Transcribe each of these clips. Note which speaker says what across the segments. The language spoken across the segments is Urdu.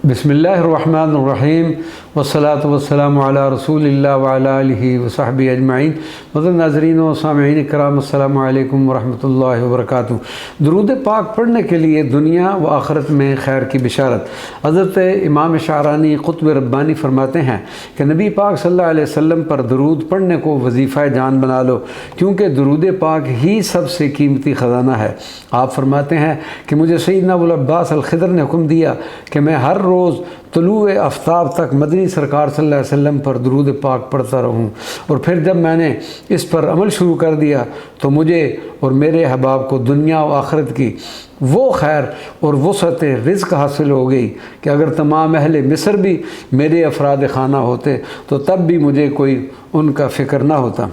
Speaker 1: بسم اللہ الرحمن الرحیم والصلاة والسلام علی رسول اللہ وعلی آلہ وصحبہ اجمعین۔ مدر ناظرین و سامعین کرام، السلام علیکم ورحمۃ اللہ وبرکاتہ۔ درود پاک پڑھنے کے لیے دنیا و آخرت میں خیر کی بشارت۔ حضرت امام شعرانی قطب ربانی فرماتے ہیں کہ نبی پاک صلی اللہ علیہ وسلم پر درود پڑھنے کو وظیفہ جان بنا لو، کیونکہ درود پاک ہی سب سے قیمتی خزانہ ہے۔ آپ فرماتے ہیں کہ مجھے سیدنا ابوالعباس الخضر نے حکم دیا کہ میں ہر روز طلوع آفتاب تک مدنی سرکار صلی اللہ علیہ وسلم پر درود پاک پڑھتا رہوں، اور پھر جب میں نے اس پر عمل شروع کر دیا تو مجھے اور میرے احباب کو دنیا و آخرت کی وہ خیر اور وسعت رزق حاصل ہو گئی کہ اگر تمام اہل مصر بھی میرے افراد خانہ ہوتے تو تب بھی مجھے کوئی ان کا فکر نہ ہوتا۔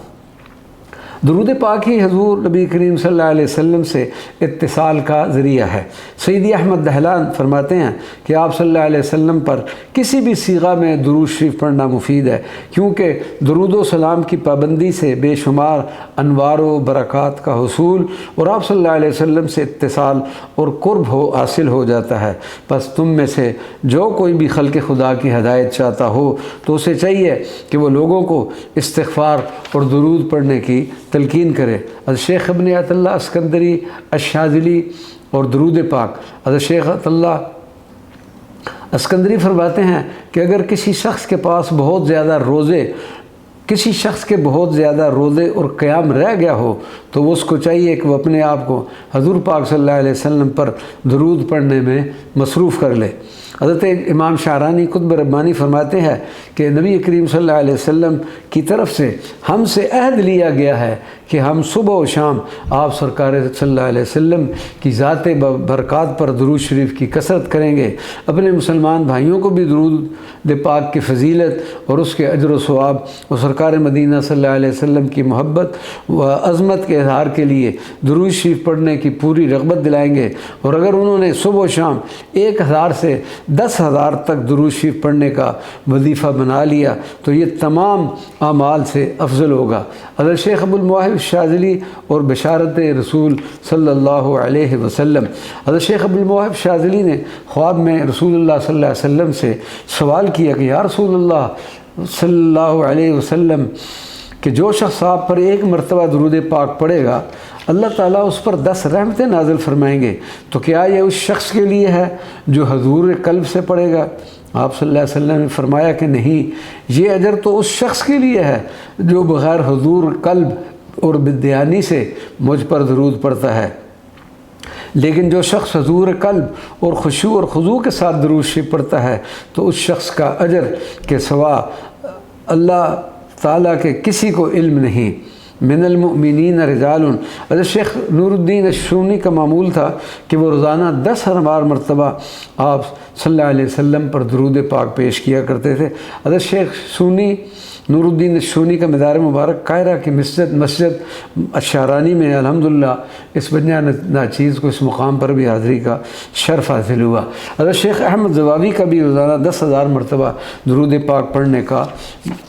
Speaker 1: درود پاک ہی حضور نبی کریم صلی اللہ علیہ وسلم سے اتصال کا ذریعہ ہے۔ سیدی احمد دہلان فرماتے ہیں کہ آپ صلی اللہ علیہ وسلم پر کسی بھی صیغہ میں درود شریف پڑھنا مفید ہے، کیونکہ درود و سلام کی پابندی سے بے شمار انوار و برکات کا حصول اور آپ صلی اللہ علیہ وسلم سے اتصال اور قرب حاصل ہو جاتا ہے۔ بس تم میں سے جو کوئی بھی خلق خدا کی ہدایت چاہتا ہو تو اسے چاہیے کہ وہ لوگوں کو استغفار اور درود پڑھنے کی تلقین کرے۔ حضرت شیخ ابن عطا اللہ اسکندری الشاذلی اور درود پاک۔ حضرت شیخ عطا اللہ اسکندری فرماتے ہیں کہ اگر کسی شخص کے بہت زیادہ روزے اور قیام رہ گیا ہو تو اس کو چاہیے کہ وہ اپنے آپ کو حضور پاک صلی اللہ علیہ وسلم پر درود پڑھنے میں مصروف کر لے۔ حضرت امام شعرانی قطب ربانی فرماتے ہیں کہ نبی کریم صلی اللہ علیہ وسلم کی طرف سے ہم سے عہد لیا گیا ہے کہ ہم صبح و شام آپ سرکار صلی اللہ علیہ وسلم کی ذات برکات پر درود شریف کی کثرت کریں گے۔ اپنے مسلمان بھائیوں کو بھی درود پاک کی فضیلت اور اس کے اجر و ثواب اور سرکار مدینہ صلی اللہ علیہ وسلم کی محبت و عظمت کے اظہار کے لیے درود شریف پڑھنے کی پوری رغبت دلائیں گے، اور اگر انہوں نے صبح و شام 1000 سے 10,000 تک درود شریف پڑھنے کا وظیفہ بنا لیا تو یہ تمام اعمال سے افضل ہوگا۔ حضرت شیخ ابوالمواہب الشاذلی اور بشارت رسول صلی اللہ علیہ وسلم۔ حضرت شیخ ابوالمواہب شاذلی نے خواب میں رسول اللہ صلی اللہ علیہ وسلم سے سوال کیا کہ یا رسول اللہ صلی اللہ علیہ وسلم کہ جو شخص آپ پر 1 مرتبہ درود پاک پڑھے گا اللہ تعالیٰ اس پر 10 رحمتیں نازل فرمائیں گے، تو کیا یہ اس شخص کے لیے ہے جو حضور قلب سے پڑھے گا؟ آپ صلی اللہ علیہ وسلم نے فرمایا کہ نہیں، یہ اجر تو اس شخص کے لیے ہے جو بغیر حضور قلب اور بدیانی سے مجھ پر درود پڑھتا ہے، لیکن جو شخص حضور قلب اور خشوع اور خضوع کے ساتھ درود شریف پڑھتا ہے تو اس شخص کا اجر کے سوا اللہ تعالیٰ کے کسی کو علم نہیں۔ من المؤمنین رجال۔ حضرت شیخ نور الدین الشونی کا معمول تھا کہ وہ روزانہ 10,000 مرتبہ آپ صلی اللہ علیہ وسلم پر درود پاک پیش کیا کرتے تھے۔ حضرت شیخ سونی نور الدین الشونی کا مدار مبارک قاہرہ کی مسجد الشعرانی میں الحمدللہ اس بنیا ناچیز کو اس مقام پر بھی حاضری کا شرف حاصل ہوا۔ حضرت شیخ احمد زواوی کا بھی روزانہ 10,000 مرتبہ درود پاک پڑھنے کا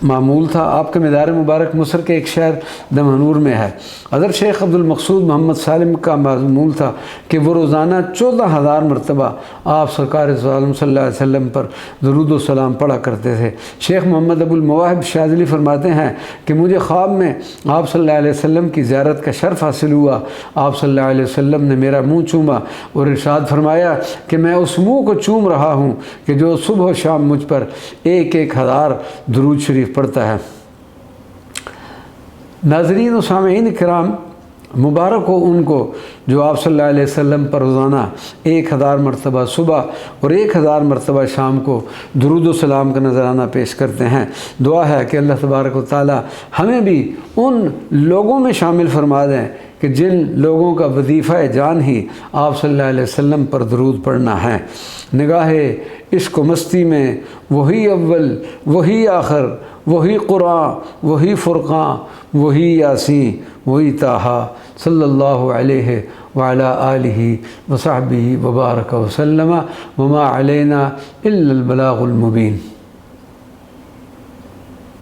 Speaker 1: معمول تھا۔ آپ کے مدار مبارک مصر کے ایک شہر دمنہور میں ہے۔ حضرت شیخ عبد المقصود محمد سالم کا معمول تھا کہ وہ روزانہ 14,000 مرتبہ آپ سرکار عالم صلی اللہ علیہ وسلم پر درود و سلام پڑھا کرتے تھے۔ شیخ محمد ابوالمواہب شاذلی فرماتے ہیں کہ مجھے خواب میں آپ صلی اللہ علیہ وسلم کی زیارت کا شرف حاصل ہوا۔ آپ صلی اللہ علیہ وسلم نے میرا منہ چوما اور ارشاد فرمایا کہ میں اس منہ کو چوم رہا ہوں کہ جو صبح و شام مجھ پر 1,000 درود شریف پڑھتا ہے۔ ناظرین و سامعین کرام، مبارک ہو ان کو جو آپ صلی اللہ علیہ وسلم پر روزانہ 1,000 مرتبہ صبح اور 1,000 مرتبہ شام کو درود و سلام کا نذرانہ پیش کرتے ہیں۔ دعا ہے کہ اللہ تبارک و تعالی ہمیں بھی ان لوگوں میں شامل فرما دیں کہ جن لوگوں کا وظیفہ جان ہی آپ صلی اللہ علیہ وسلم پر درود پڑھنا ہے۔ نگاہ عشق و مستی میں وہی اول وہی آخر، وہی قرآن وہی فرقان وہی یاسین وہی طٰہٰ صلی اللہ علیہ وعلیٰ آلہ وصحبہ وبارک وسلم وما علینا الا البلاغ المبین۔